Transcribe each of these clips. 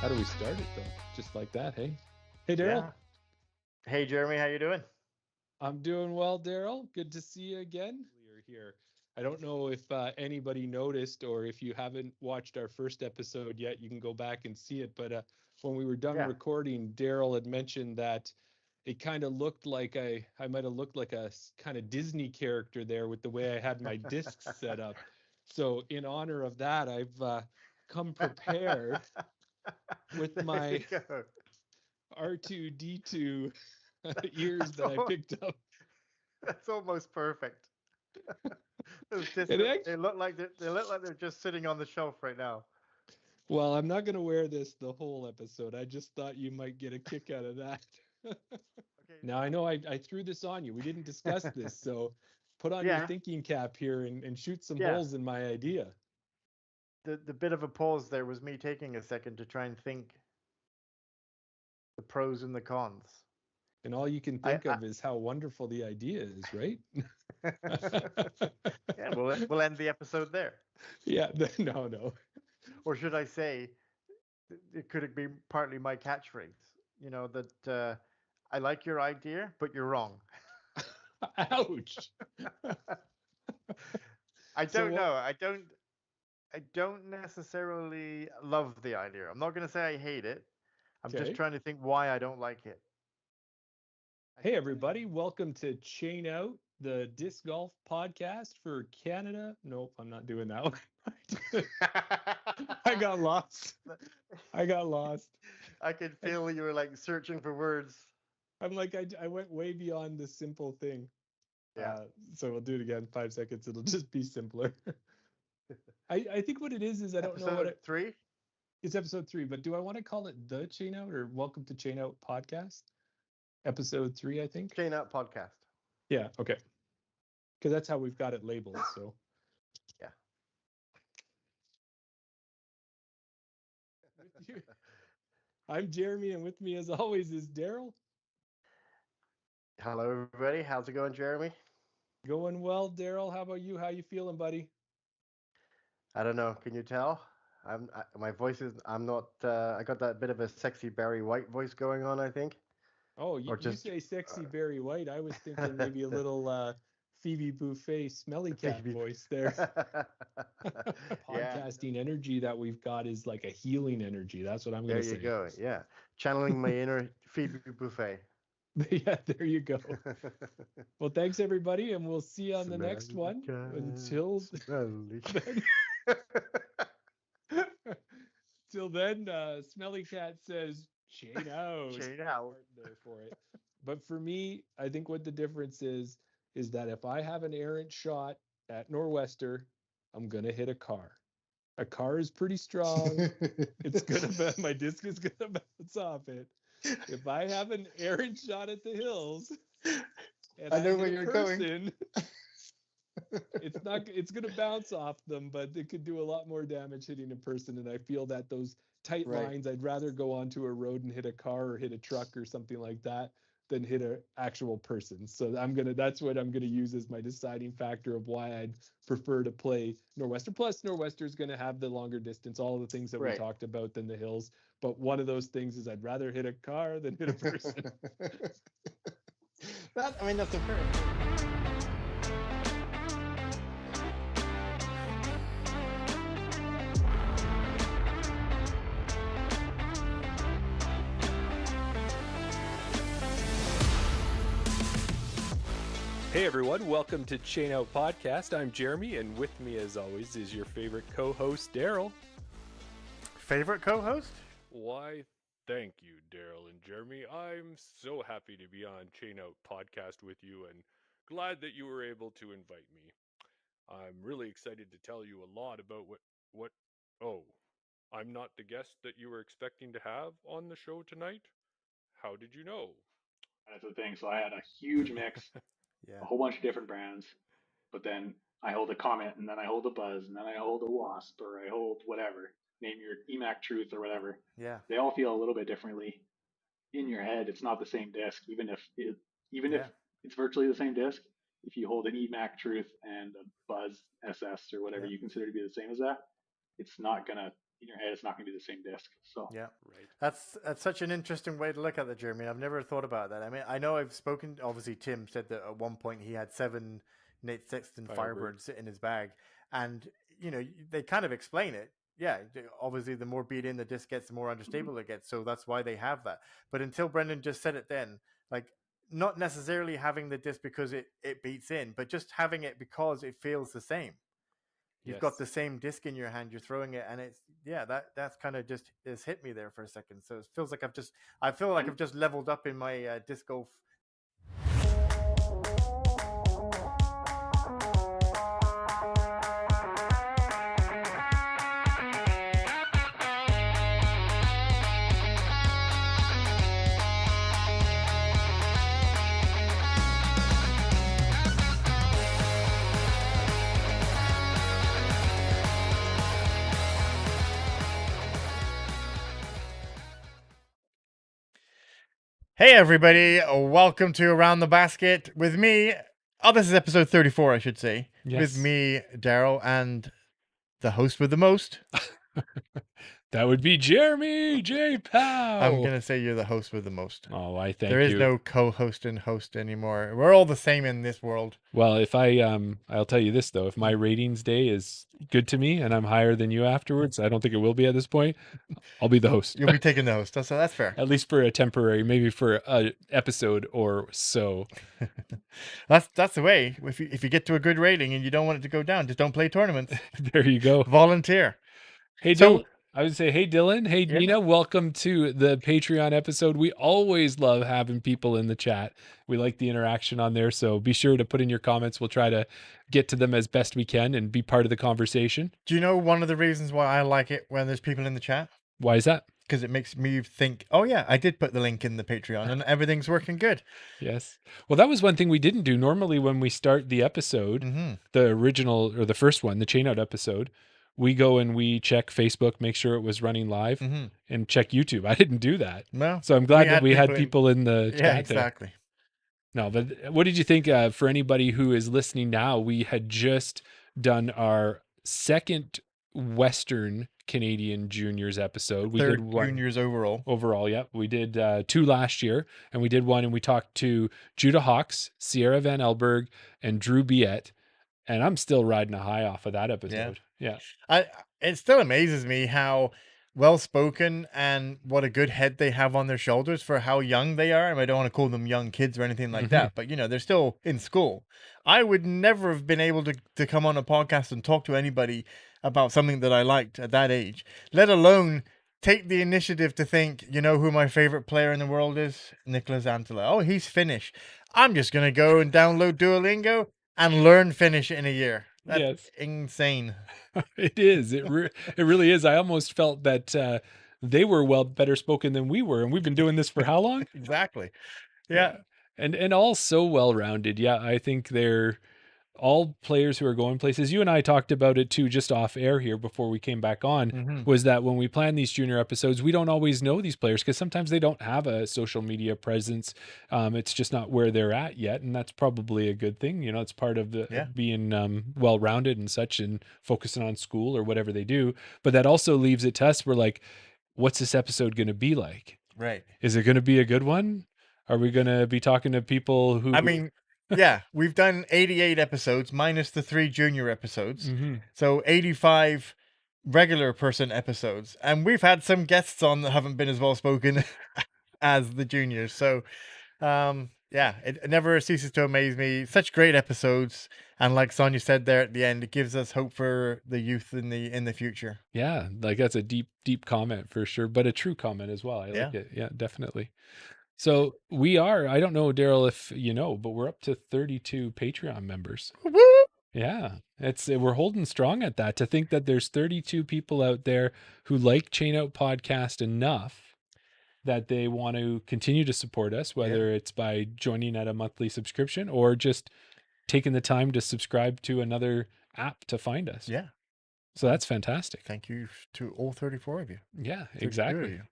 How do we start it though? Just like that, hey? Hey, Darryl. Yeah. Hey, Jeremy, how you doing? I'm doing well, Darryl. Good to see you again. You're here. I don't know if anybody noticed or if you haven't watched our first episode yet, you can go back and see it. But when we were done Yeah. recording, Darryl had mentioned that it kind of looked like I might have looked like a kind of Disney character there with the way I had my discs set up. So in honor of that, I've come prepared with There you my go. R2D2 ears That's that I almost, picked up. that's almost perfect. It's just And they look like they're just sitting on the shelf right now. well, I'm not going to wear this the whole episode. I just thought you might get a kick out of that. Okay. Now, I know I threw this on you. We didn't discuss this. So put on your Yeah. thinking cap here and shoot some Yeah. holes in my idea. The bit of a pause there was me taking a second to try and think the pros and the cons. And all you can I, think of is how wonderful the idea is, right? I yeah, we'll end the episode there. Yeah, no. Or should I say, it could be partly my catchphrase? You know that I like your idea, but you're wrong. Ouch. I So don't know. I don't necessarily love the idea. I'm not going to say I hate it. I'm just okay. trying to think why I don't like it. Hey, everybody. Welcome to Chain Out, the disc golf podcast for Canada. Nope, I'm not doing that one. I got lost. I could feel you were like searching for words. I'm like, I went way beyond the simple thing. Yeah. So we'll do it again. 5 seconds. It'll just be simpler. I think what it is I don't know what Episode 3? it's episode 3, but do I want to call it the Chain Out or Welcome to Chain Out podcast? Episode 3, I think. Chain Out Podcast. Yeah, okay. Because that's how we've got it labeled. So Yeah. with you, I'm Jeremy, and with me as always is Darryl. Hello, everybody. How's it going, Jeremy? Going well, Darryl. How about you? How you feeling, buddy? I don't know. Can you tell? My voice is. I'm not. I got that bit of a sexy Barry White voice going on, I think. Oh, Or you just say sexy Barry White. I was thinking maybe a little Phoebe Buffet smelly cat Phoebe. voice there. Yeah. Podcasting energy that we've got is like a healing energy. That's what I'm There going to you say. go. Yeah. Channeling my inner Phoebe Buffet. Yeah, there you go. Well, thanks everybody, and we'll see you on the next one. Until then, till then, Smelly Cat says, chain out. Chain out. There for it. But for me, I think what the difference is that if I have an errant shot at Nor'Wester, I'm gonna hit a car. A car is pretty strong. It's gonna my disc is gonna bounce off it. If I have an errant shot at the hills, and I know hit where a you're person, going. it's gonna bounce off them, but it could do a lot more damage hitting a person. And I feel that those tight Right. lines, I'd rather go onto a road and hit a car or hit a truck or something like that than hit an actual person. So that's what I'm gonna use as my deciding factor of why I'd prefer to play Nor'Wester. Plus, Nor'Wester is gonna have the longer distance, all of the things that we Right. talked about than the hills. But one of those things is I'd rather hit a car than hit a person. That's a fair. Hey everyone, welcome to Chain Out Podcast. I'm Jeremy, and with me as always is your favorite co-host, Darryl. Favorite co-host? Why, thank you, Darryl and Jeremy. I'm so happy to be on Chain Out Podcast with you and glad that you were able to invite me. I'm really excited to tell you a lot about oh, I'm not the guest that you were expecting to have on the show tonight? How did you know? That's the thing. So I had a huge mix, Yeah. a whole bunch of different brands, but then I hold a Comet, and then I hold a Buzz, and then I hold a Wasp, or I hold whatever. Name your EMAC Truth or whatever. Yeah. They all feel a little bit differently in your head. It's not the same disc, even if it's virtually the same disc. If you hold an EMAC Truth and a Buzz SS or whatever Yeah. you consider to be the same as that, it's not gonna in your head it's not going to be the same disc. So Yeah. Right. That's such an interesting way to look at it, Jeremy. I've never thought about that. I mean, I know I've spoken. Obviously, Tim said that at one point he had 7 Nate Sexton Firebirds sit in his bag, and they kind of explain it. Yeah, obviously, the more beat in the disc gets, the more unstable it gets. So that's why they have that. But until Brendan just said it, then like not necessarily having the disc because it beats in, but just having it because it feels the same. You've got the same disc in your hand, you're throwing it, and it's that's kind of just has hit me there for a second. So it feels like I feel like I've just leveled up in my disc golf. Hey everybody, welcome to Around the Basket with me. Oh, this is episode 34, I should say. Yes. With me, Darryl, and the host with the most. That would be Jeremy J. Powell. I'm going to say you're the host with the most. Oh, I thank you. There is no co-host and host anymore. We're all the same in this world. Well, if I'll tell you this though, if my ratings day is good to me and I'm higher than you afterwards, I don't think it will be at this point, I'll be the host. You'll be taking the host. That's fair. At least for a temporary, maybe for a episode or so. That's the way. If you get to a good rating and you don't want it to go down, just don't play tournaments. There you go. Volunteer. Hey, So- Dylan. I would say, hey, Dylan. Hey, Yeah. Gina. Welcome to the Patreon episode. We always love having people in the chat. We like the interaction on there. So be sure to put in your comments. We'll try to get to them as best we can and be part of the conversation. Do you know one of the reasons why I like it when there's people in the chat? Why is that? Because it makes me think, oh yeah, I did put the link in the Patreon and everything's working good. Yes. Well, that was one thing we didn't do. Normally, when we start the episode, Mm-hmm. the original or the first one, the chain out episode, we go and we check Facebook, make sure it was running live, Mm-hmm. and check YouTube. I didn't do that. Well, So I'm glad that we had in- people in the chat yeah, there. exactly. No, but what did you think for anybody who is listening now? We had just done our second Western Canadian Juniors episode. We Third did one juniors overall. overall. Yep. We did 2 last year, and we did one, and we talked to Judah Hawks, Sierra Van Elberg, and Drew Biette. And I'm still riding a high off of that episode. Yeah. It still amazes me how well spoken and what a good head they have on their shoulders for how young they are. And I don't want to call them young kids or anything like that, but they're still in school. I would never have been able to come on a podcast and talk to anybody about something that I liked at that age, let alone take the initiative to think, who my favorite player in the world is? Nicholas Antela. Oh, he's Finnish. I'm just going to go and download Duolingo and learn Finnish in a year. That's Yes. insane. It is. It really is. I almost felt that they were better spoken than we were. And we've been doing this for how long? Exactly. Yeah. And all so well-rounded. Yeah, I think they're all players who are going places. You and I talked about it too, just off air here before we came back on, Mhm. was that when we plan these junior episodes, we don't always know these players because sometimes they don't have a social media presence. It's just not where they're at yet. And that's probably a good thing. It's part of the being well-rounded and such and focusing on school or whatever they do. But that also leaves it to us. We're like, what's this episode going to be like? Right. Is it going to be a good one? Are we going to be talking to people who... I mean, yeah, we've done 88 episodes minus the 3 junior episodes. Mhm. So 85 regular person episodes. And we've had some guests on that haven't been as well spoken as the juniors. So, it never ceases to amaze me. Such great episodes. And like Sonia said there at the end, it gives us hope for the youth in the future. Yeah, like that's a deep comment for sure, but a true comment as well. I like it. Yeah, definitely. So we are, I don't know, Darryl, if you know, but we're up to 32 Patreon members. Woo! Yeah, we're holding strong at that. To think that there's 32 people out there who like Chain Out Podcast enough that they want to continue to support us, whether it's by joining at a monthly subscription or just taking the time to subscribe to another app to find us. Yeah. So that's fantastic. Thank you to all 34 of you. Yeah, It's good of exactly. you.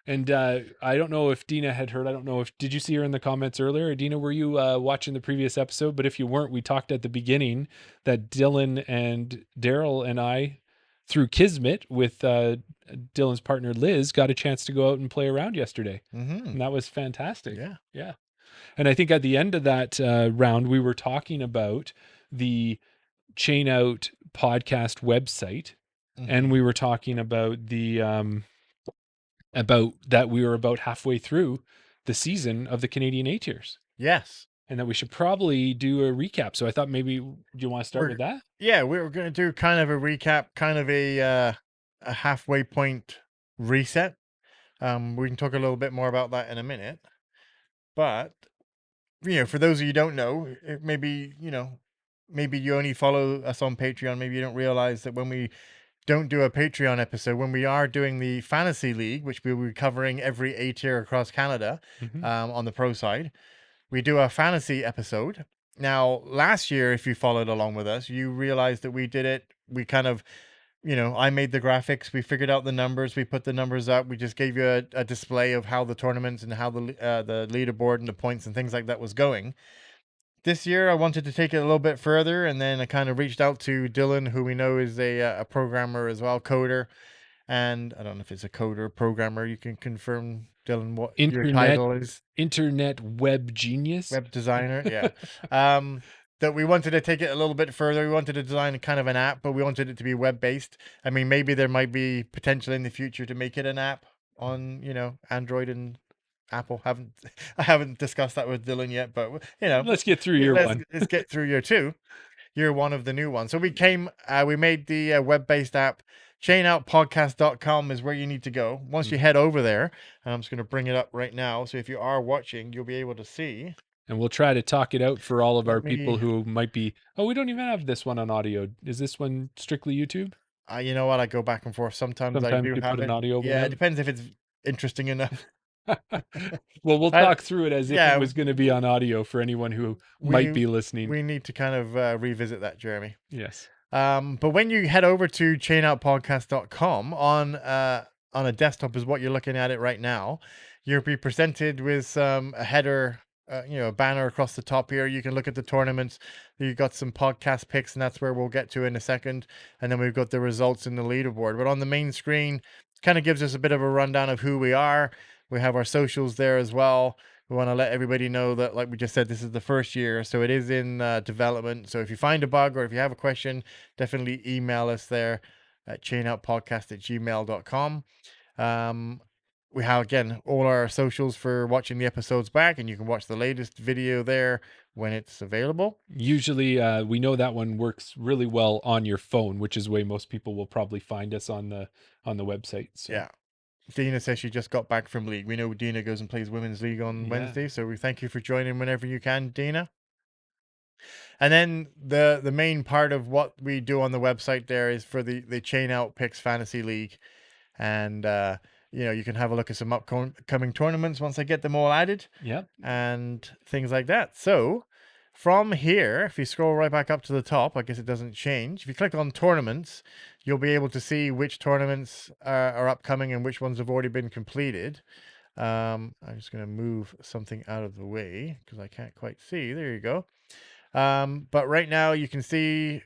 And I don't know if Dina had heard. I don't know if, did you see her in the comments earlier? Dina, were you watching the previous episode? But if you weren't, we talked at the beginning that Dylan and Darryl and I through Kismet with Dylan's partner Liz, got a chance to go out and play around yesterday. And that was fantastic. Yeah. And I think at the end of that round, we were talking about the Chain Out podcast website, and we were talking about the about that we were about halfway through the season of the Canadian A tiers. Yes. And that we should probably do a recap. So I thought maybe, do you want to start with that? Yeah, we were going to do kind of a recap, kind of a halfway point reset. We can talk a little bit more about that in a minute. But, for those of you who don't know, maybe you only follow us on Patreon. Maybe you don't realize that when we don't do a Patreon episode, when we are doing the Fantasy League, which we'll be covering every A tier across Canada on the pro side, we do a fantasy episode. Now, last year, if you followed along with us, you realized that we did it. We kind of, I made the graphics. We figured out the numbers. We put the numbers up. We just gave you a display of how the tournaments and how the leaderboard and the points and things like that was going. This year, I wanted to take it a little bit further, and then I kind of reached out to Dylan, who we know is a programmer as well, coder. And I don't know if it's a coder or programmer. You can confirm, Dylan, what your title is. Internet web genius. Web designer, yeah. That we wanted to take it a little bit further. We wanted to design kind of an app, but we wanted it to be web-based. I mean, maybe there might be potential in the future to make it an app on, Android and Apple. I haven't discussed that with Dylan yet, but let's get through year one. Let's get through year two. Year one of the new one. So we made the web-based app. Chainoutpodcast.com is where you need to go. Once you head over there, and I'm just going to bring it up right now. So if you are watching, you'll be able to see. And we'll try to talk it out for all of our people who might be, we don't even have this one on audio. Is this one strictly YouTube? You know what? I go back and forth. Sometimes I do have an audio. Yeah, it depends if it's interesting enough. Well, we'll talk through it as if it was going to be on audio for anyone who might be listening. We need to kind of revisit that, Jeremy. Yes. But when you head over to chainoutpodcast.com on a desktop is what you're looking at it right now, you'll be presented with a header, a banner across the top here. You can look at the tournaments. You've got some podcast picks, and that's where we'll get to in a second. And then we've got the results in the leaderboard. But on the main screen, kind of gives us a bit of a rundown of who we are. We have our socials there as well. We want to let everybody know that, like we just said, this is the first year, so it is in development. So if you find a bug or if you have a question, definitely email us there at chainoutpodcast@gmail.com. We have, again, all our socials for watching the episodes back, and you can watch the latest video there when it's available. Usually, we know that one works really well on your phone, which is the way most people will probably find us on the website. So. Yeah. Dina says she just got back from league. We know Dina goes and plays Women's League on Wednesday, so we thank you for joining whenever you can, Dina. And then the main part of what we do on the website there is for the Chain Out Picks Fantasy League. And, you can have a look at some upcoming tournaments once I get them all added. Yep. And things like that. So from here, if you scroll right back up to the top, I guess it doesn't change. If you click on tournaments, you'll be able to see which tournaments are upcoming and which ones have already been completed. I'm just going to move something out of the way because I can't quite see. There you go. But right now you can see,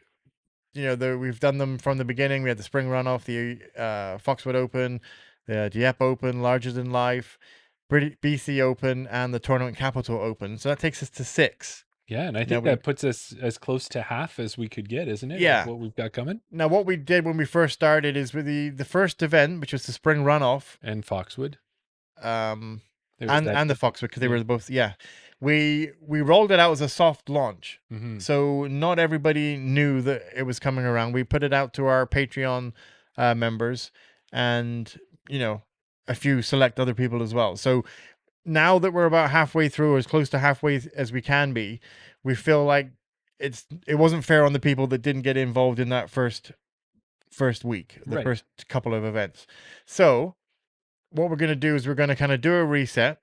we've done them from the beginning. We had the Spring Runoff, the Foxwood Open, the Dieppe Open, Larger Than Life, BC Open, and the Tournament Capital Open. So that takes us to 6. Yeah, and I think that puts us as close to half as we could get, isn't it? Yeah. What we've got coming. Now, what we did when we first started is with the first event, which was the Spring Runoff. And Foxwood. And the Foxwood, because they were both, We rolled it out as a soft launch. Mm-hmm. So not everybody knew that it was coming around. We put it out to our Patreon members and, a few select other people as well. So now that we're about halfway through, or as close to halfway as we can be, we feel like it wasn't fair on the people that didn't get involved in that first week, the first couple of events. So what we're going to do is we're going to kind of do a reset,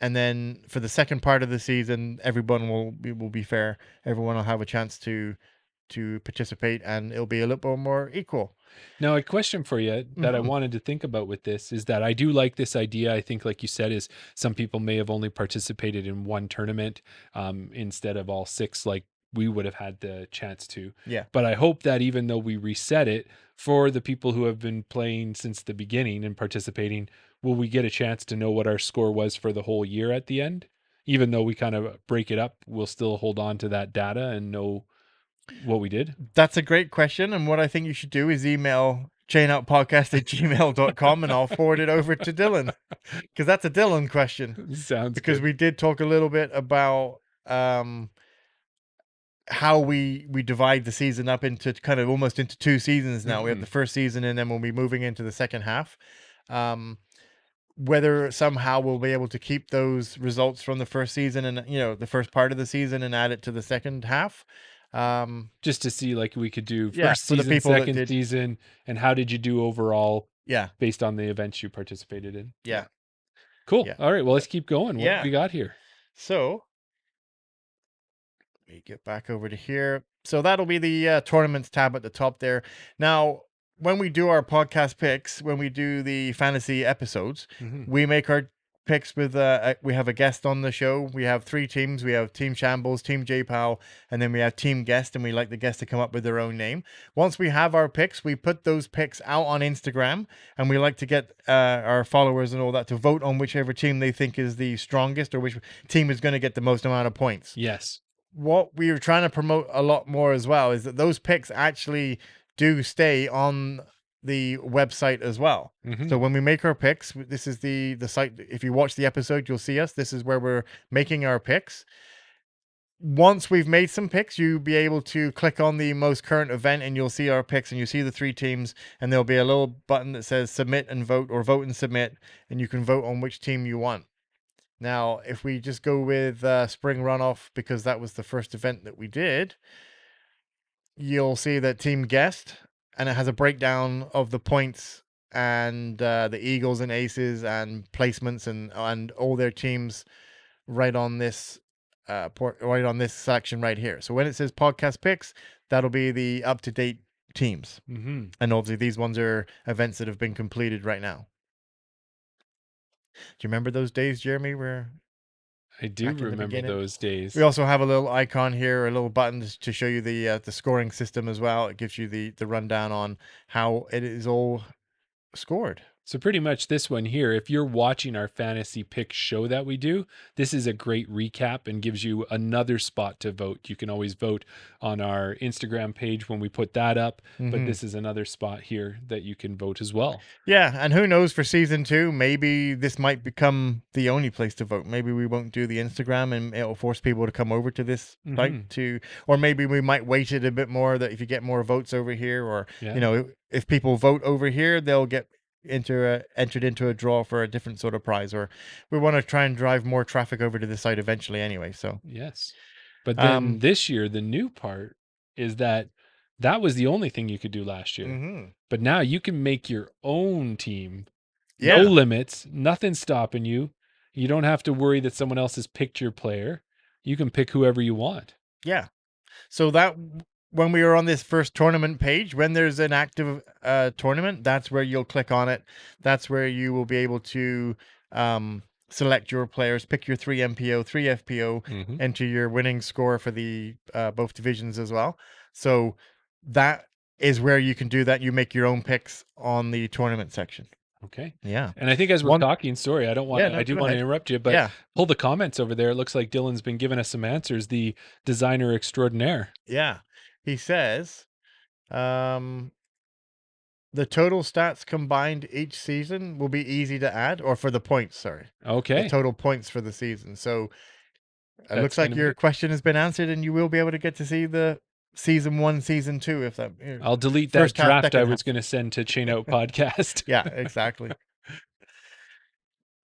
and then for the second part of the season, everyone will be fair. Everyone will have a chance to participate, and it'll be a little bit more equal. Now, a question for you that I wanted to think about with this is that I do like this idea. I think, like you said, is some people may have only participated in one tournament instead of all 6, like we would have had the chance to. Yeah. But I hope that even though we reset it for the people who have been playing since the beginning and participating, will we get a chance to know what our score was for the whole year at the end? Even though we kind of break it up, we'll still hold on to that data and know what we did. That's a great question. And what I think you should do is email chainoutpodcast@gmail.com and I'll forward it over to Dylan, because that's a Dylan question. Sounds because good. we did talk a little bit about how we divide the season up into kind of almost into 2 seasons now. We have the first season, and then we'll be moving into the second half. Whether somehow we'll be able to keep those results from the first season and the first part of the season and add it to the second half. Just to see, like, we could do Yeah, first for the season, people that second did. season, and how did you do overall Yeah. based on the events you participated in. Yeah. Cool. Yeah. All right, well, let's keep going. What Yeah. do we got here? So let me get back over to here. So that'll be the tournaments tab at the top there. Now, when we do our podcast picks, when we do the fantasy episodes, we make our picks with we have a guest on the show. We have 3 teams. We have Team Shambles, Team J-Pow, and then we have Team Guest, and we like the guest to come up with their own name. Once we have our picks, we put those picks out on Instagram, and we like to get our followers and all that to vote on whichever team they think is the strongest or which team is going to get the most amount of points. Yes. What we are trying to promote a lot more as well is that those picks actually do stay on the website as well. So when we make our picks, this is the site. If you watch the episode, you'll see us. This is where we're making our picks. Once we've made some picks, you'll be able to click on the most current event and you'll see our picks, and you see the 3 teams, and there'll be a little button that says submit and vote, or vote and submit, and you can vote on which team you want. Now, if we just go with Spring Runoff, because that was the first event that we did, you'll see that Team Guest, and it has a breakdown of the points and the Eagles and Aces and placements and all their teams right on this right on this section right here. So when it says podcast picks, that'll be the up-to-date teams. And obviously these ones are events that have been completed right now. Do you remember those days, Jeremy, where I do remember those days. We also have a little icon here, a little button to show you the scoring system as well. It gives you the rundown on how it is all scored. So pretty much this one here, if you're watching our fantasy pick show that we do, this is a great recap and gives you another spot to vote. You can always vote on our Instagram page when we put that up, but this is another spot here that you can vote as well. Yeah, and who knows, for season 2, maybe this might become the only place to vote. Maybe we won't do the Instagram and it'll force people to come over to this site or maybe we might weight it a bit more, that if you get more votes over here, or if people vote over here, they'll get entered into a draw for a different sort of prize, or we want to try and drive more traffic over to the site eventually anyway. So yes, but then this year the new part is that was the only thing you could do last year, but now you can make your own team. No limits, nothing stopping you. You don't have to worry that someone else has picked your player. You can pick whoever you want. Yeah, so that when we are on this first tournament page, when there's an active tournament, that's where you'll click on it. That's where you will be able to select your players, pick your 3 MPO, 3 FPO, enter your winning score for the both divisions as well. So that is where you can do that. You make your own picks on the tournament section. Okay. Yeah. And I think as we're talking, sorry, I do want to interrupt you, but pull the comments over there. It looks like Dylan's been giving us some answers, the designer extraordinaire. Yeah. He says, the total stats combined each season will be easy to add, or for the points, sorry. Okay. The total points for the season. So it looks like your question has been answered, and you will be able to get to see the season 1, season 2, if that. I'll delete that draft I was going to send to Chain Out Podcast. Yeah, exactly.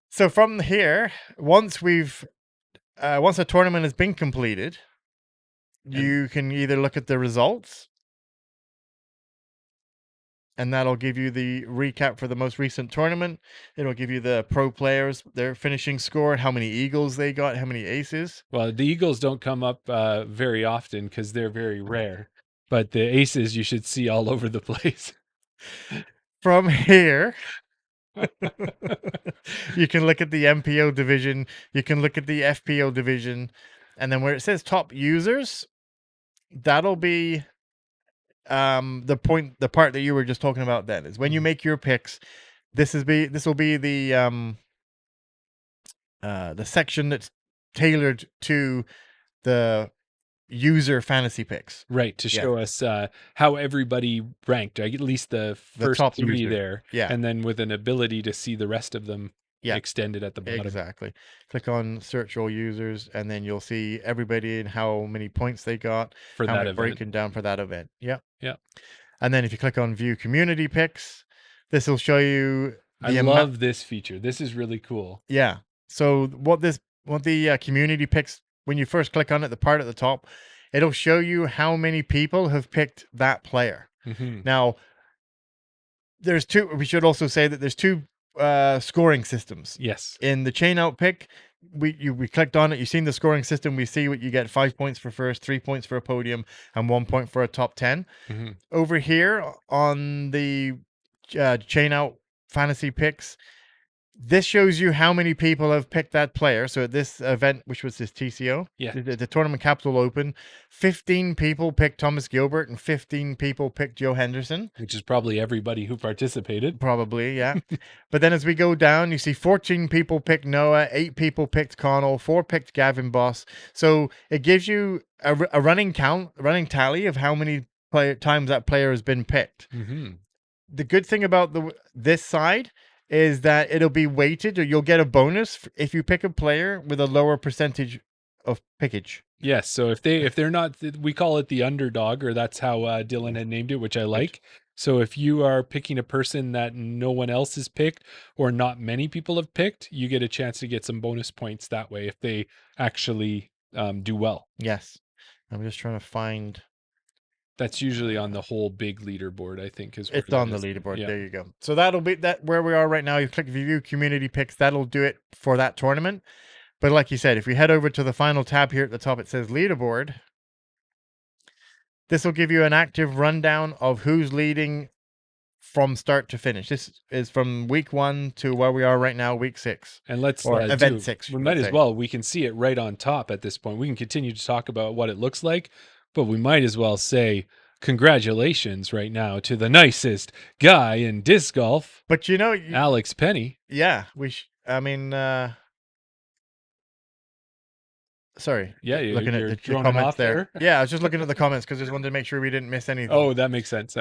So from here, once a tournament has been completed, you can either look at the results, and that'll give you the recap for the most recent tournament. It'll give you the pro players, their finishing score, how many Eagles they got, how many Aces. Well, the Eagles don't come up very often because they're very rare, but the Aces you should see all over the place. From here, you can look at the MPO division, you can look at the FPO division, and then where it says top users, that'll be the part that you were just talking about. Then is when you make your picks. This will be the section that's tailored to the user fantasy picks. Right, to show us how everybody ranked, at least the first top 3 users. there, Yeah. and then with an ability to see the rest of them extended at the bottom. Exactly. Click on search all users, and then you'll see everybody and how many points they got for that event. Breaking down for that event. Yeah. Yeah. And then if you click on view community picks, this will show you. I love this feature. This is really cool. Yeah. So what the community picks, when you first click on it, the part at the top, it'll show you how many people have picked that player. Now, there's two. We should also say that there's two scoring systems. Yes. In the chain out pick, we clicked on it. You've seen the scoring system. We see what you get: 5 points for first, 3 points for a podium, and 1 point for a top 10. Over here on the chain out fantasy picks, this shows you how many people have picked that player. So at this event, which was this TCO, the Tournament Capital Open, 15 people picked Thomas Gilbert and 15 people picked Joe Henderson. Which is probably everybody who participated. Probably, yeah. But then as we go down, you see 14 people picked Noah, 8 people picked Connell, 4 picked Gavin Boss. So it gives you a running tally of how many times that player has been picked. The good thing about this side is that it'll be weighted, or you'll get a bonus if you pick a player with a lower percentage of pickage. Yes, so if they're not, we call it the underdog, or that's how Dylan had named it, which I like. So if you are picking a person that no one else has picked, or not many people have picked, you get a chance to get some bonus points that way if they actually do well. Yes. I'm just trying to find. That's usually on the whole big leaderboard, I think. It's on the leaderboard. Yeah. There you go. So that'll be where we are right now. You click view community picks. That'll do it for that tournament. But like you said, if we head over to the final tab here at the top, it says leaderboard. This will give you an active rundown of who's leading from start to finish. This is from week 1 to where we are right now, week 6. And let's event 6. We might as well. We can see it right on top at this point. We can continue to talk about what it looks like, but we might as well say congratulations right now to the nicest guy in disc golf. But Alex Penny. Yeah, sorry. Yeah, looking at the comments there. Yeah, I was just looking at the comments because I just wanted to make sure we didn't miss anything. Oh, that makes sense.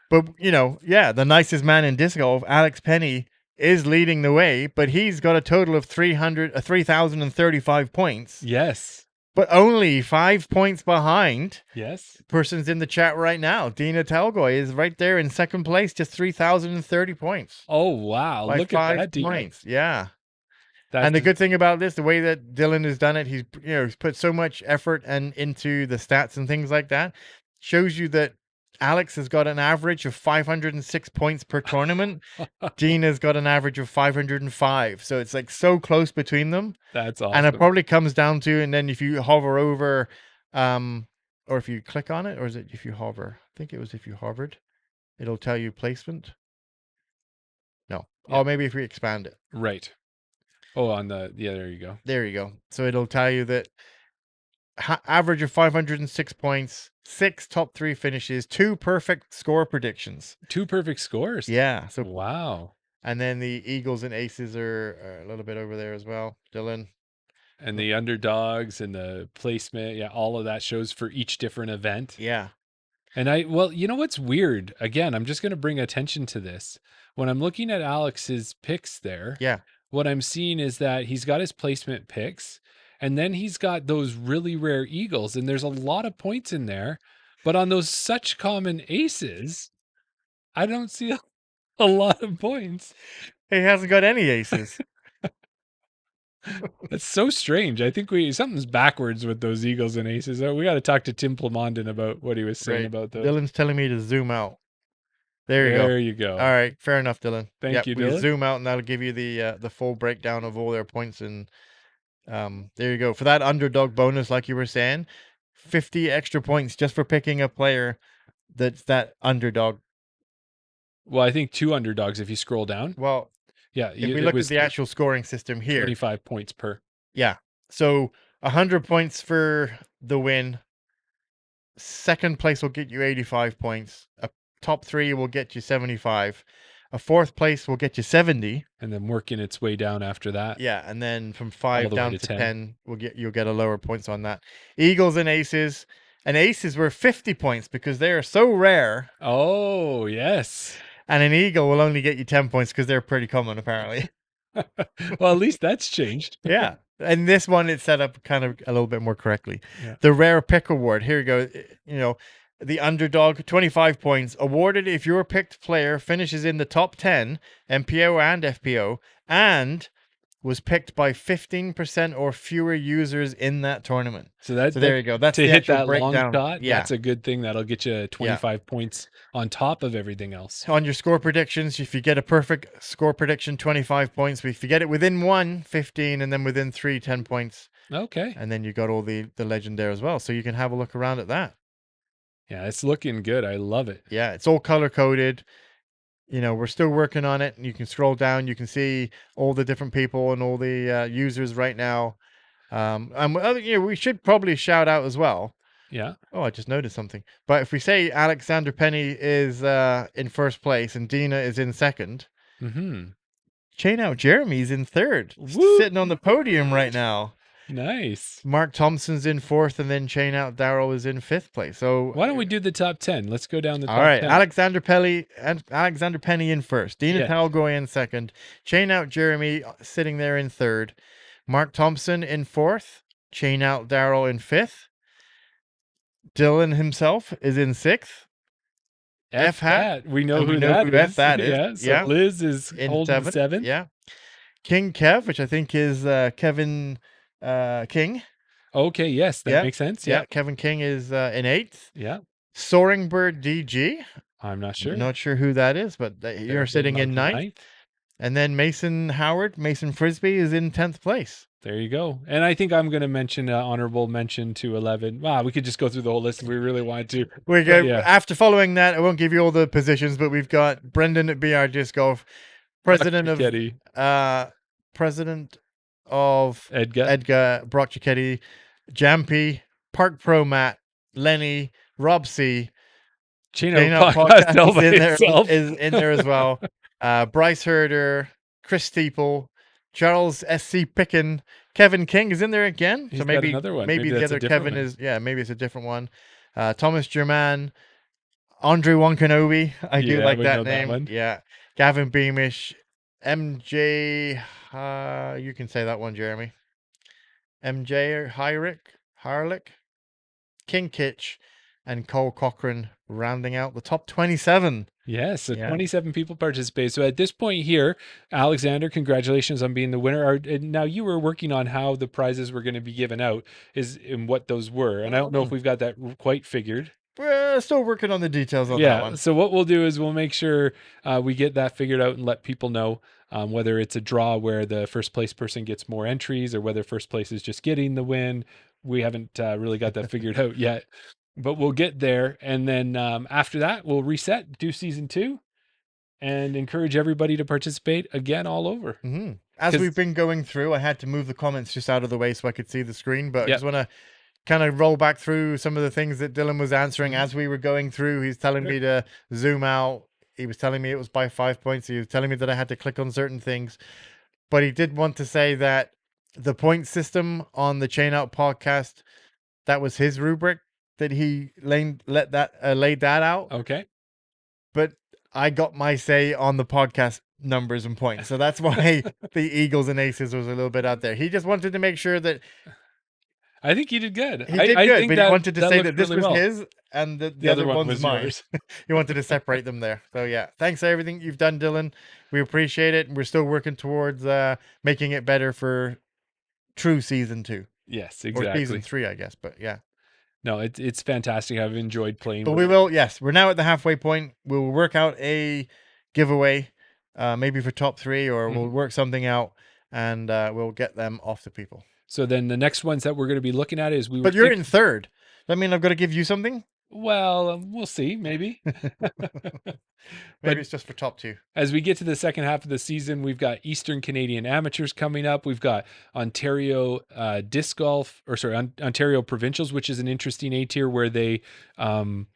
But the nicest man in disc golf, Alex Penny, is leading the way, but he's got a total of 3,035 points. Yes. But only 5 points behind. Yes. Person's in the chat right now. Dina Talgoy is right there in second place, just 3,030 points. Oh, wow. Look at that, Dina. Points. Yeah. And the good thing about this, the way that Dylan has done it, he's put so much effort into the stats and things like that. Shows you that Alex has got an average of 506 points per tournament. Gina's got an average of 505. So it's like so close between them. That's awesome. And it probably comes down to, and then if you hover over, or if you click on it, or is it if you hover? I think it was if you hovered, it'll tell you placement. No. Yeah. Oh, maybe if we expand it. Right. Oh, there you go. There you go. So it'll tell you that average of 506 points, 6 top 3 finishes, 2 perfect score predictions. 2 perfect scores? Yeah. So wow. And then the Eagles and Aces are a little bit over there as well, Dylan. And the underdogs and the placement, yeah, all of that shows for each different event. Yeah. And you know what's weird? Again, I'm just going to bring attention to this. When I'm looking at Alex's picks there, yeah, what I'm seeing is that he's got his placement picks, and then he's got those really rare Eagles, and there's a lot of points in there. But on those such common aces, I don't see a lot of points. He hasn't got any aces. That's so strange. I think something's backwards with those Eagles and aces. We got to talk to Tim Plamondon about what he was saying about those. Dylan's telling me to zoom out. There you go. All right, fair enough, Dylan. Thank you, Dylan. Zoom out, and that'll give you the full breakdown of all their points. And there you go. For that underdog bonus, like you were saying, 50 extra points just for picking a player that's that underdog. Well, I think 2 underdogs if you scroll down. Well, yeah. If we look at the actual scoring system here, 25 points per. Yeah. So 100 points for the win. second place will get you 85 points. A top 3 will get you 75. A fourth place will get you 70. And then working its way down after that. Yeah, and then from all 5 the way down to to 10. 10, you'll get a lower points on that. Eagles and aces. And aces were 50 points because they are so rare. Oh, yes. And an eagle will only get you 10 points because they're pretty common, apparently. Well, at least that's changed. Yeah. And this one, it's set up kind of a little bit more correctly. Yeah. The rare pick award. Here you go. You know, the underdog, 25 points, awarded if your picked player finishes in the top 10, MPO and FPO, and was picked by 15% or fewer users in that tournament. So there you go. That's to the hit actual that breakdown. long shot. Yeah. That's a good thing. That'll get you 25 points on top of everything else. On your score predictions, if you get a perfect score prediction, 25 points. If you get it within 1, 15, and then within 3, 10 points. Okay. And then you got all the legend there as well. So you can have a look around at that. Yeah, it's looking good. I love it. Yeah, it's all color coded. You know, we're still working on it. You can scroll down. You can see all the different people and all the users right now. And you know, we should probably shout out as well. Yeah. Oh, I just noticed something. But if we say Alexander Penny is in first place and Dina is in second, Chain Out Jeremy's in third, sitting on the podium right now. Nice. Mark Thompson's in fourth, and then Chain Out Darryl is in fifth place. So why don't we do the top 10? Let's go down the top 10. All right, Alexander Penny in first. Dina Talgoy in second. Chain Out Jeremy sitting there in third. Mark Thompson in fourth. Chain Out Darryl in fifth. Dylan himself is in sixth. F Hat. We know who that is. Yeah. So Liz is in holding seventh. Yeah. King Kev, which I think is Kevin King. Okay, yes, that makes sense. Yeah. Kevin King is in eighth. Yeah. Soaring Bird DG. I'm not sure. Not sure who that is, but you're sitting in ninth. And then Mason Frisbee is in 10th place. There you go. And I think I'm going to mention honorable mention to 11. Wow, we could just go through the whole list if we really wanted to. After following that, I won't give you all the positions, but we've got Brendan at BR Disc Golf, president of Edgar Brock Giacchetti, Jampy, Park Pro Matt, Lenny, Rob C. Chino Podcast is in there as well. Bryce Herder, Chris Steeple, Charles SC Picken, Kevin King is in there again. He's got another one. Maybe the other Kevin is maybe it's a different one. Thomas German, Andre Wankanobi. I do like that name. Yeah. Gavin Beamish, MJ you can say that one, Jeremy. MJ Harlick, King Kitch, and Cole Cochran rounding out the top 27. Yes, so 27 people participate. So at this point here, Alexander, congratulations on being the winner. Now you were working on how the prizes were going to be given out, and what those were. And I don't know if we've got that quite figured. We're still working on the details on that one. So what we'll do is we'll make sure we get that figured out and let people know whether it's a draw where the first place person gets more entries or whether first place is just getting the win. We haven't really got that figured out yet. But we'll get there, and then after that, we'll reset, do season 2, and encourage everybody to participate again all over. Mm-hmm. As we've been going through, I had to move the comments just out of the way so I could see the screen, but I just want to kind of roll back through some of the things that Dylan was answering as we were going through. He's telling me to zoom out. He was telling me it was by 5 points. He was telling me that I had to click on certain things. But he did want to say that the point system on the Chain Out podcast, that was his rubric. That he laid that out. Okay. But I got my say on the podcast numbers and points. So that's why the Eagles and Aces was a little bit out there. He just wanted to make sure that I think he did good. He did good, but he wanted to say that this was his and the other one's mine. He wanted to separate them there. So yeah, thanks for everything you've done, Dylan. We appreciate it. We're still working towards making it better for true season 2. Yes, exactly. Or season 3, I guess. But yeah. No, it's fantastic. I've enjoyed playing. But we're now at the halfway point. We'll work out a giveaway, maybe for top 3, or we'll work something out, and we'll get them off to people. So then the next ones that we're going to be looking at is But you're in third. That mean I've got to give you something? Well, we'll see, maybe. Maybe But it's just for top 2. as we get to the second half of the season, we've got Eastern Canadian Amateurs coming up. We've got Ontario Disc Golf, or sorry, Ontario Provincials, which is an interesting A tier where they, in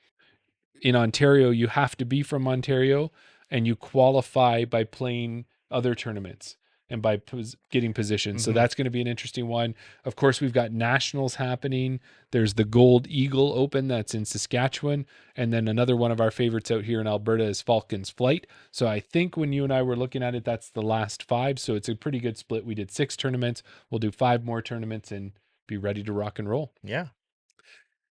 Ontario, you have to be from Ontario and you qualify by playing other tournaments and by getting positions. So that's going to be an interesting one. Of course, we've got nationals happening. There's the Gold Eagle Open that's in Saskatchewan. And then another one of our favorites out here in Alberta is Falcons Flight. So I think when you and I were looking at it, that's the last 5. So it's a pretty good split. We did 6 tournaments. We'll do 5 more tournaments and be ready to rock and roll. Yeah.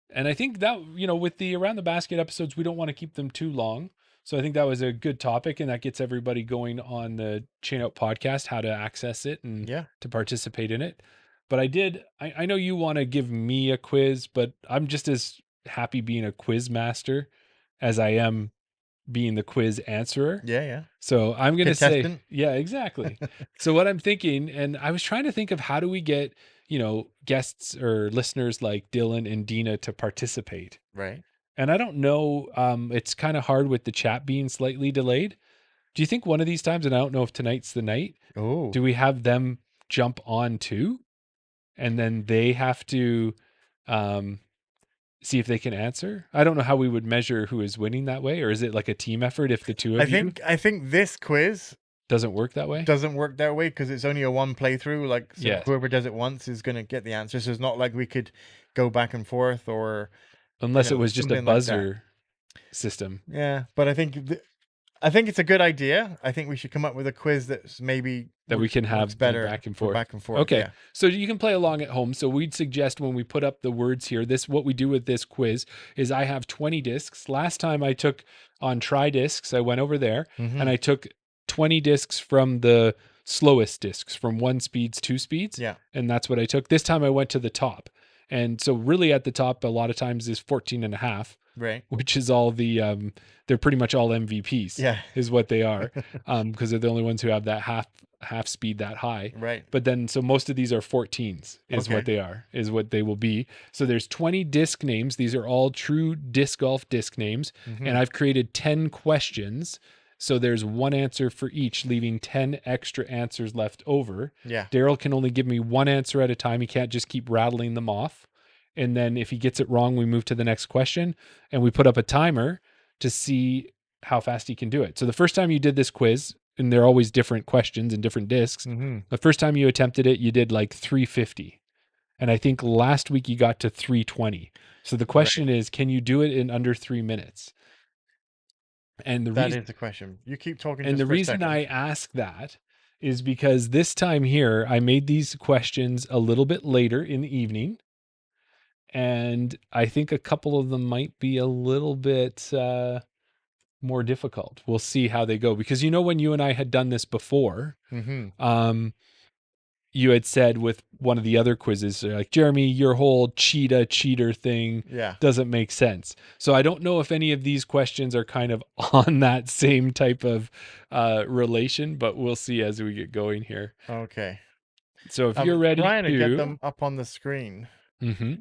And I think that, with the Around the Basket episodes, we don't want to keep them too long. So I think that was a good topic, and that gets everybody going on the Chain Out podcast, how to access it and to participate in it. But I know you want to give me a quiz, but I'm just as happy being a quiz master as I am being the quiz answerer. Yeah. So I'm going to say, Contestant. yeah, exactly. So what I'm thinking, and I was trying to think of how do we get, guests or listeners like Dylan and Dina to participate. Right. And I don't know, it's kind of hard with the chat being slightly delayed. Do you think one of these times, and I don't know if tonight's the night, do we have them jump on too? And then they have to see if they can answer? I don't know how we would measure who is winning that way, or is it like a team effort if the two of you? I think this quiz doesn't work that way. Doesn't work that way because it's only a one playthrough. Like, so Yes. whoever does it once is going to get the answers. So it's not like we could go back and forth, or unless it was just a something like buzzer system. Yeah, but I think it's a good idea. I think we should come up with a quiz that's maybe that we can have better back and forth. Back and forth. Okay. Yeah. So you can play along at home. So we'd suggest when we put up the words here, what we do with this quiz is I have 20 discs. Last time I took on try discs, I went over there and I took 20 discs from the slowest discs, from 1 speeds, 2 speeds. Yeah. And that's what I took. This time I went to the top. And so really at the top, a lot of times is 14 and a half. Right. Which is all the, they're pretty much all MVPs. Yeah. Is what they are. Because they're the only ones who have that half speed that high. Right. But then, so most of these are 14s is what they are, is what they will be. So there's 20 disc names. These are all true disc golf disc names. And I've created 10 questions. So there's 1 answer for each, leaving 10 extra answers left over. Yeah. Darryl can only give me 1 answer at a time. He can't just keep rattling them off. And then if he gets it wrong, we move to the next question and we put up a timer to see how fast he can do it. So the first time you did this quiz, and they're always different questions and different discs. The first time you attempted it, you did like 350. And I think last week you got to 320. So the question is, can you do it in under 3 minutes? And that is the question. You keep talking. And the reason I ask that is because this time here, I made these questions a little bit later in the evening. And I think a couple of them might be a little bit more difficult. We'll see how they go. Because when you and I had done this before, you had said with one of the other quizzes, like, Jeremy, your whole cheater thing doesn't make sense. So I don't know if any of these questions are kind of on that same type of relation, but we'll see as we get going here. Okay. So if you're ready trying to get them up on the screen. Mm-hmm.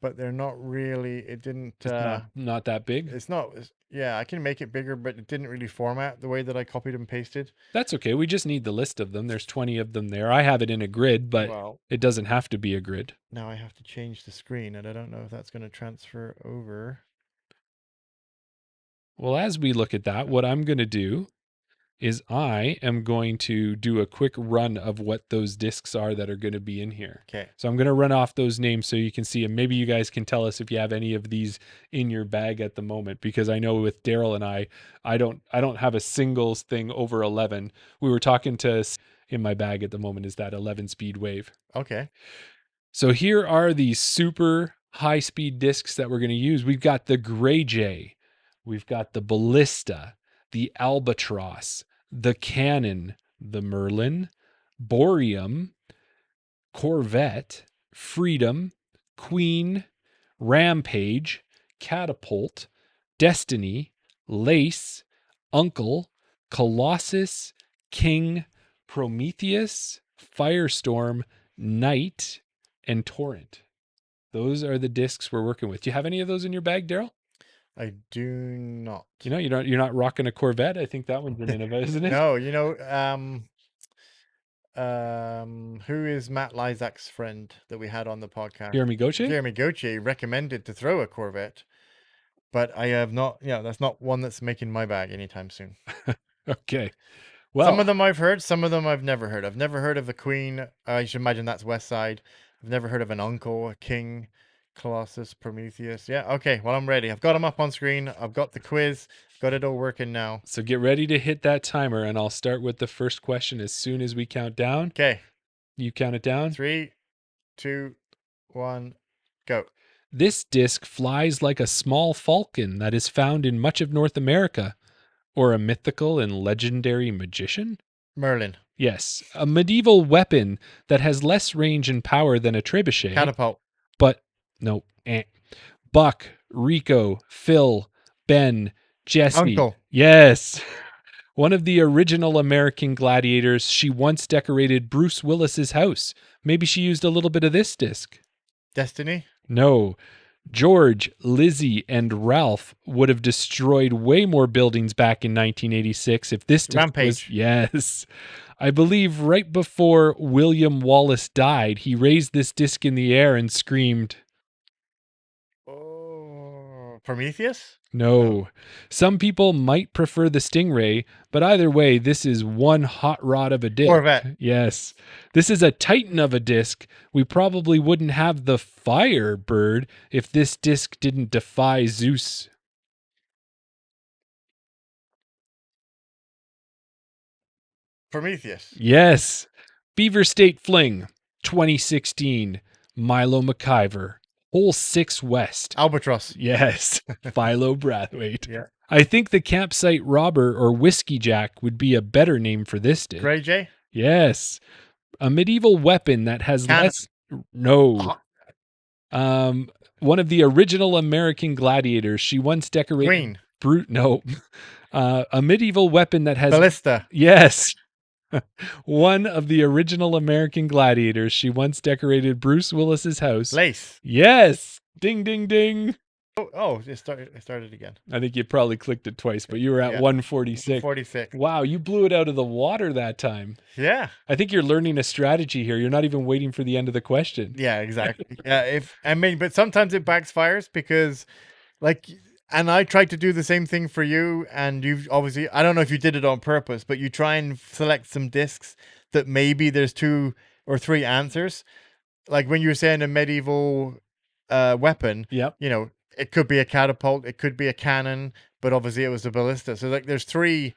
But they're not really, it didn't... It's not that big? It's not, yeah, I can make it bigger, but it didn't really format the way that I copied and pasted. That's okay. We just need the list of them. There's 20 of them there. I have it in a grid, but it doesn't have to be a grid. Now I have to change the screen, and I don't know if that's going to transfer over. Well, as we look at that, what I'm going to do is I am going to do a quick run of what those discs are that are going to be in here. Okay. So I'm going to run off those names so you can see them. Maybe you guys can tell us if you have any of these in your bag at the moment, because I know with Darryl and I don't have a singles thing over 11. We were talking to in my bag at the moment is that 11 speed wave. Okay. So here are the super high speed discs that we're going to use. We've got the Gray J, we've got the Ballista, the Albatross, the Cannon, the Merlin, Boreum, Corvette, Freedom, Queen, Rampage, Catapult, Destiny, Lace, Uncle, Colossus, King, Prometheus, Firestorm, Knight, and Torrent. Those are the discs we're working with. Do you have any of those in your bag, Darryl? I do not. You're not rocking a Corvette. I think that one's an Innova, isn't it? No, who is Matt Lysack's friend that we had on the podcast? Jeremy Gauthier? Jeremy Gauthier recommended to throw a Corvette, but I have not. That's not one that's making my bag anytime soon. Okay. Well, some of them I've heard, some of them I've never heard. I've never heard of a Queen. I should imagine that's West Side. I've never heard of an Uncle, a King, Colossus, Prometheus. Yeah, okay. Well, I'm ready. I've got them up on screen. I've got the quiz. Got it all working now. So get ready to hit that timer, and I'll start with the first question as soon as we count down. Okay. You count it down. 3, 2, 1, go. This disc flies like a small falcon that is found in much of North America, or a mythical and legendary magician? Merlin. Yes, a medieval weapon that has less range and power than a trebuchet. Catapult. But no. Buck, Rico, Phil, Ben, Jesse. Uncle. Yes. One of the original American gladiators, she once decorated Bruce Willis's house. Maybe she used a little bit of this disc. Destiny. No. George, Lizzie, and Ralph would have destroyed way more buildings back in 1986 if this disc Rampage. Yes. I believe right before William Wallace died, he raised this disc in the air and screamed, "Oh, Prometheus?" No. Some people might prefer the Stingray, but either way, this is one hot rod of a disc. Corvette. Yes. This is a titan of a disc. We probably wouldn't have the Firebird if this disc didn't defy Zeus. Prometheus. Yes. Beaver State Fling, 2016. Milo McIver. Hole 6 West. Albatross. Yes. Philo Brathwaite. Yeah. I think the campsite robber or whiskey jack would be a better name for this disc. Grey Jay? Yes. A medieval weapon that has Cannon. less... No. One of the original American gladiators. She once decorated... Queen. No. A medieval weapon that has... Ballista. Yes. One of the original American gladiators. She once decorated Bruce Willis's house. Lace. Yes. Ding, ding, ding. Oh, it started again. I think you probably clicked it twice, but you were at 146. 46. Wow, you blew it out of the water that time. Yeah. I think you're learning a strategy here. You're not even waiting for the end of the question. Yeah, exactly. Yeah, but sometimes it backfires because, and I tried to do the same thing for you, and you've obviously, I don't know if you did it on purpose, but you try and select some discs that maybe there's 2 or 3 answers. Like when you were saying a medieval weapon, Yep. It could be a catapult, it could be a cannon, but obviously it was a ballista. So there's 3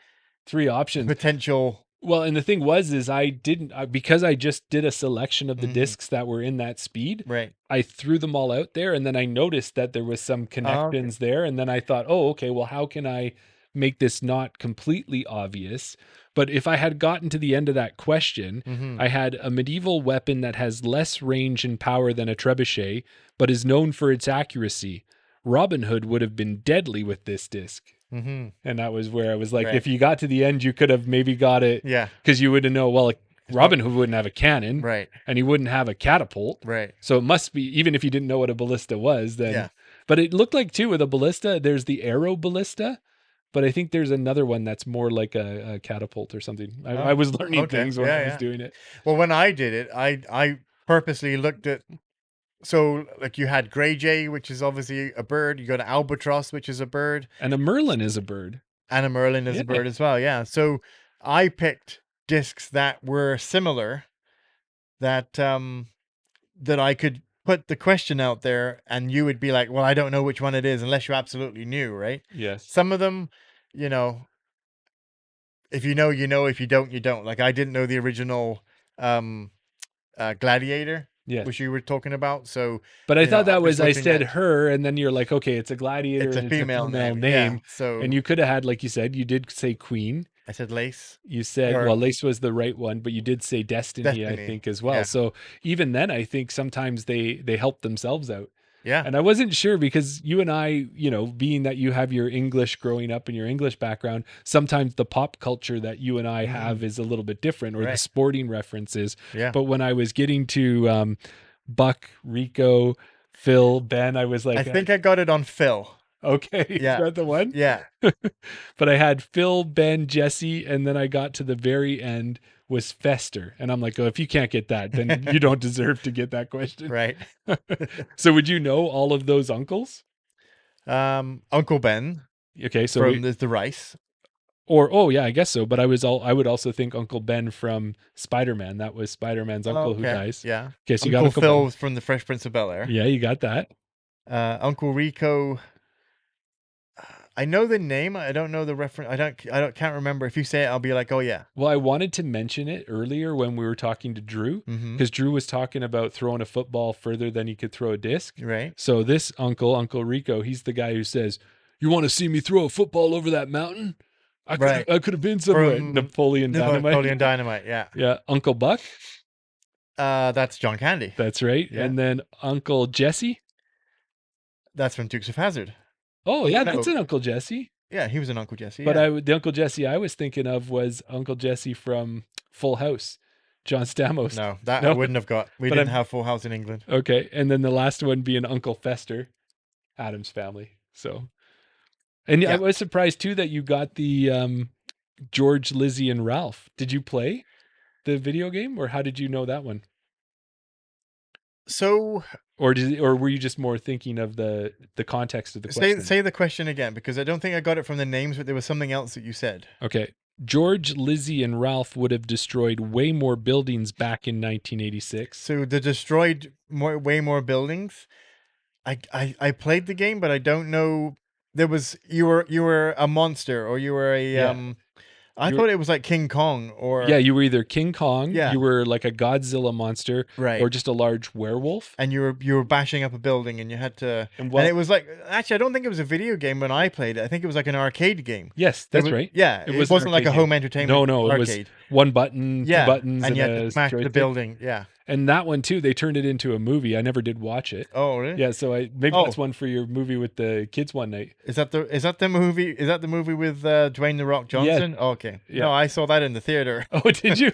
options. Potential. Well, and the thing was, I didn't, because I just did a selection of the discs that were in that speed. Right. I threw them all out there, and then I noticed that there was some connections there. And then I thought, oh, okay, well, how can I make this not completely obvious? But if I had gotten to the end of that question, I had a medieval weapon that has less range and power than a trebuchet, but is known for its accuracy. Robin Hood would have been deadly with this disc. And that was where I was like, if you got to the end, you could have maybe got it. Yeah. Because you would have known, well, Robin Hood wouldn't have a cannon. Right. And he wouldn't have a catapult. Right. So it must be, even if you didn't know what a ballista was, then. Yeah. But it looked like, too, with a ballista, there's the arrow ballista. But I think there's another one that's more like a catapult or something. I was learning things when I was doing it. Well, when I did it, I purposely looked at, so like you had Grey Jay, which is obviously a bird. You got an albatross, which is a bird. And a Merlin is a bird. And a Merlin is a bird as well, yeah. So I picked discs that were similar, that that I could put the question out there, and you would be like, well, I don't know which one it is unless you absolutely knew, right? Yes. Some of them, if you know, you know. If you don't, you don't. Like I didn't know the original Gladiator. Yes. Which you were talking about. So, but I thought that was, I said her, and then you're like, okay, it's a gladiator. It's a female name. Yeah, so, and you could have had, like you said, you did say Queen. I said Lace. You said, well, Lace was the right one, but you did say Destiny. I think, as well. Yeah. So even then, I think sometimes they help themselves out. Yeah. And I wasn't sure because you and I, being that you have your English growing up and your English background, sometimes the pop culture that you and I have is a little bit different, or the sporting references. Yeah. But when I was getting to Buck, Rico, Phil, Ben, I was like, I think I got it on Phil. Okay, is Yeah. that the one? Yeah. But I had Phil, Ben, Jesse, and then I got to the very end was Fester. And I'm like, oh, if you can't get that, then you don't deserve to get that question. Right. So would you know all of those uncles? Uncle Ben Okay, so from the rice. or oh yeah, I guess so. But I would also think Uncle Ben from Spider-Man. That was Spider-Man's uncle who Okay. dies. Yeah. Okay, so you got Uncle Uncle Phil Ben. from the Fresh Prince of Bel-Air. Yeah, you got that. Uncle Rico. I know the name. I don't know the reference. Can't remember. If you say it, I'll be like, oh yeah. Well, I wanted to mention it earlier when we were talking to Drew, because Drew was talking about throwing a football further than he could throw a disc. Right. So this Uncle Rico, he's the guy who says, "You want to see me throw a football over that mountain? I could have been somewhere." From Napoleon Dynamite. Napoleon Dynamite. Yeah. Yeah, Uncle Buck. That's John Candy. That's right. Yeah. And then Uncle Jesse. That's from Dukes of Hazzard. Oh yeah, that's an Uncle Jesse. Yeah, he was an Uncle Jesse. But yeah. the Uncle Jesse I was thinking of was Uncle Jesse from Full House, John Stamos. No, that I wouldn't have got. We didn't have Full House in England. Okay, and then the last one being Uncle Fester, Adam's Family. So, and I was surprised too that you got the George, Lizzie, and Ralph. Did you play the video game, or how did you know that one? So, or were you just more thinking of the context of the question? Say the question again, because I don't think I got it from the names, but there was something else that you said. Okay. George, Lizzie, and Ralph would have destroyed way more buildings back in 1986. So they destroyed way more buildings. I played the game, but I don't know. There was you were a monster, or you were a I thought it was like King Kong, or you were either King Kong, you were like a Godzilla monster, right, or just a large werewolf, and you were bashing up a building, and you had to. And it was like, actually, I don't think it was a video game when I played it. I think it was like an arcade game. Yes, that's right. Yeah, it wasn't like a home entertainment. No, arcade. It was one button, two buttons, and you had to smash the building. Yeah. And that one too, they turned it into a movie. I never did watch it. Oh, really? Yeah, so maybe that's one for your movie with the kids one night. Is that the movie? Is that the movie with Dwayne the Rock Johnson? Yeah. Oh, okay. Yeah. No, I saw that in the theater. Oh, did you?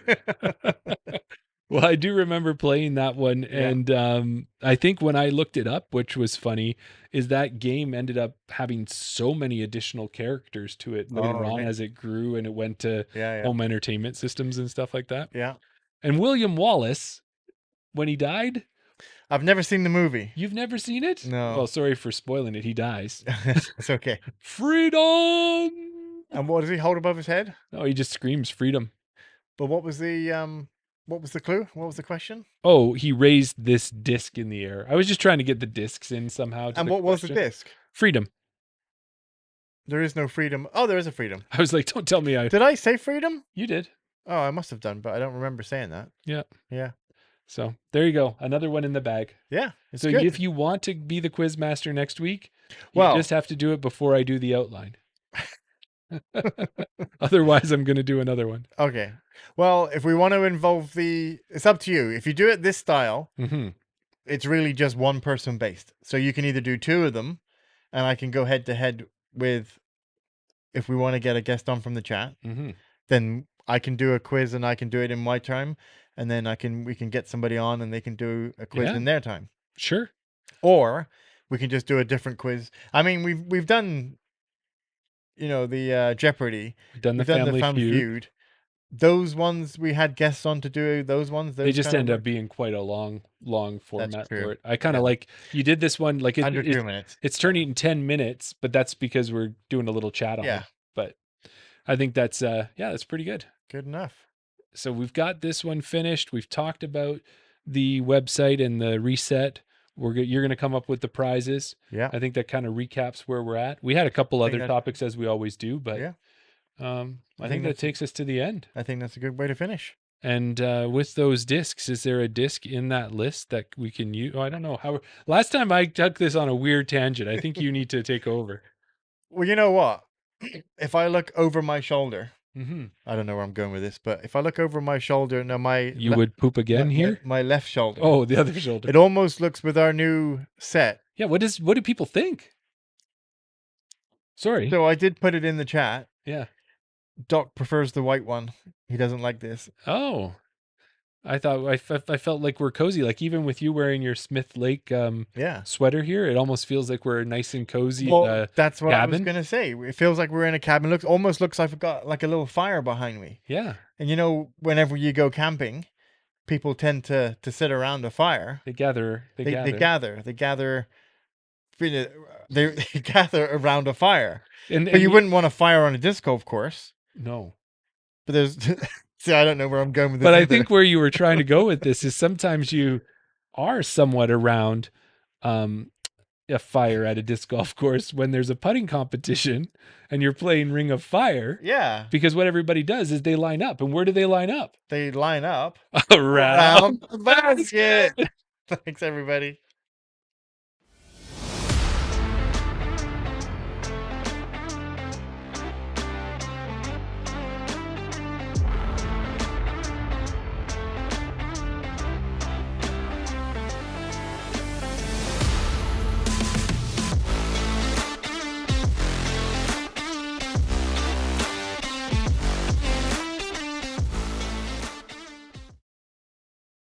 Well, I do remember playing that one, and I think when I looked it up, which was funny, is that game ended up having so many additional characters to it later on as it grew and it went to home entertainment systems and stuff like that. Yeah. And William Wallace, when he died, I've never seen the movie. You've never seen it? No. Well, sorry for spoiling it. He dies. It's okay. Freedom. And what does he hold above his head? No, he just screams freedom. But what was the clue? What was the question? Oh, he raised this disc in the air. I was just trying to get the discs in somehow. And what was the disc? Freedom. There is no freedom. Oh, there is a freedom. I was like, don't tell me Did I say freedom? You did. Oh, I must have done, but I don't remember saying that. Yeah. Yeah. So there you go. Another one in the bag. Yeah. So good. if you want to be the quiz master next week, you just have to do it before I do the outline. Otherwise, I'm going to do another one. Okay. Well, if we want to involve it's up to you. If you do it this style, it's really just one person based. So you can either do two of them, and I can go head to head with, if we want to get a guest on from the chat, then I can do a quiz and I can do it in my time. And then we can get somebody on and they can do a quiz in their time. Sure. Or we can just do a different quiz. I mean, we've done, the Jeopardy. We've done the Family Feud. Those ones we had guests on to do those ones. They just end up being quite a long format for it. I kind of like you did this one like under 2 minutes. It's turning 10 minutes, but that's because we're doing a little chat on it. But I think that's that's pretty good. Good enough. So we've got this one finished. We've talked about the website and the reset. You're going to come up with the prizes. Yeah. I think that kind of recaps where we're at. We had a couple other topics as we always do, but I think that takes us to the end. I think that's a good way to finish. And with those discs, is there a disc in that list that we can use? Oh, I don't know. Last time I took this on a weird tangent. I think you need to take over. Well, you know what? If I look over my shoulder, I don't know where I'm going with this, but if I look over my shoulder, now you would poop again here? My left shoulder. Oh, the other shoulder. It almost looks with our new set. Yeah, what do people think? Sorry. So I did put it in the chat. Yeah. Doc prefers the white one. He doesn't like this. Oh. I thought I felt like we're cozy. Like even with you wearing your Smith Lake Yeah. sweater here, it almost feels like we're nice and cozy in Well, a that's what I was cabin. gonna say. It feels like we're in a cabin. Almost looks like I've got like a little fire behind me. Yeah, And you know, whenever you go camping, people tend to sit around a fire. they gather. They gather. You know, they gather around a fire. But you wouldn't want a fire on a disc golf course. No. But there's see, I don't know where I'm going with this. But I think where you were trying to go with this is sometimes you are somewhat around a fire at a disc golf course when there's a putting competition and you're playing Ring of Fire. Yeah. Because what everybody does is they line up. And where do they line up? They line up around the basket. Thanks, everybody.